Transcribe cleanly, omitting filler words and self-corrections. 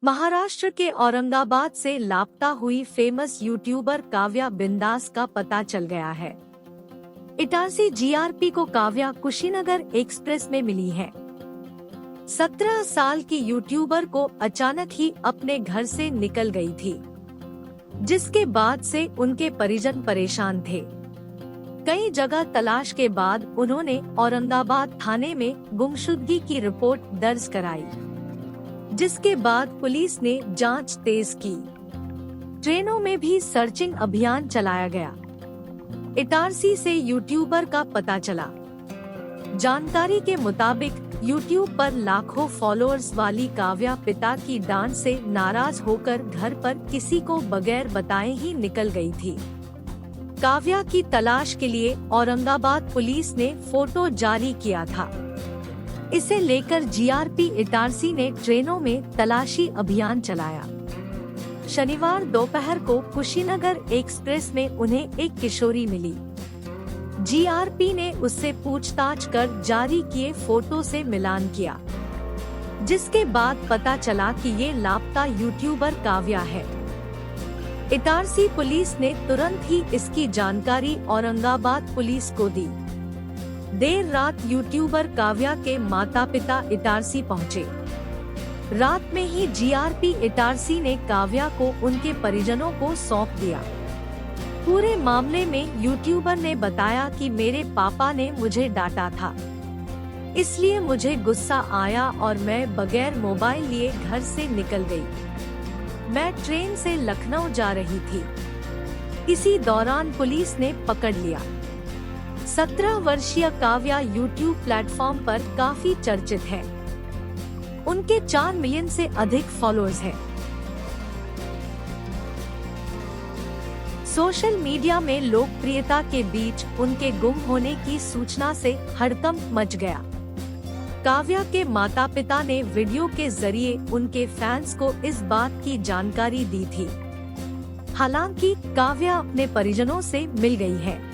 महाराष्ट्र के औरंगाबाद से लापता हुई फेमस यूट्यूबर काव्या बिंदास का पता चल गया है। इटारसी जीआरपी को काव्या कुशीनगर एक्सप्रेस में मिली है। 17 साल की यूट्यूबर को अचानक ही अपने घर से निकल गई थी, जिसके बाद से उनके परिजन परेशान थे। कई जगह तलाश के बाद उन्होंने औरंगाबाद थाने में गुमशुदगी की रिपोर्ट दर्ज कराई, जिसके बाद पुलिस ने जांच तेज की। ट्रेनों में भी सर्चिंग अभियान चलाया गया। इटारसी से यूट्यूबर का पता चला। जानकारी के मुताबिक यूट्यूब पर लाखों फॉलोअर्स वाली काव्या पिता की डांट से नाराज होकर घर पर किसी को बगैर बताए ही निकल गई थी। काव्या की तलाश के लिए औरंगाबाद पुलिस ने फोटो जारी किया था। इसे लेकर जीआरपी इटारसी ने ट्रेनों में तलाशी अभियान चलाया। शनिवार दोपहर को कुशीनगर एक्सप्रेस में उन्हें एक किशोरी मिली। जीआरपी ने उससे पूछताछ कर जारी किए फोटो से मिलान किया, जिसके बाद पता चला कि ये लापता यूट्यूबर काव्या है। इटारसी पुलिस ने तुरंत ही इसकी जानकारी औरंगाबाद पुलिस को दी। देर रात यूट्यूबर काव्या के माता पिता इटारसी पहुंचे। रात में ही जीआरपी इटारसी ने काव्या को उनके परिजनों को सौंप दिया। पूरे मामले में यूट्यूबर ने बताया कि मेरे पापा ने मुझे डांटा था, इसलिए मुझे गुस्सा आया और मैं बगैर मोबाइल लिए घर से निकल गई। मैं ट्रेन से लखनऊ जा रही थी। इसी दौरान पुलिस ने पकड़ लिया। 17 वर्षीय काव्या यूट्यूब प्लेटफॉर्म पर काफी चर्चित है। उनके 4 मिलियन से अधिक फॉलोअर्स हैं। सोशल मीडिया में लोकप्रियता के बीच उनके गुम होने की सूचना से हड़कंप मच गया। काव्या के माता पिता ने वीडियो के जरिए उनके फैंस को इस बात की जानकारी दी थी। हालांकि काव्या अपने परिजनों से मिल गई है।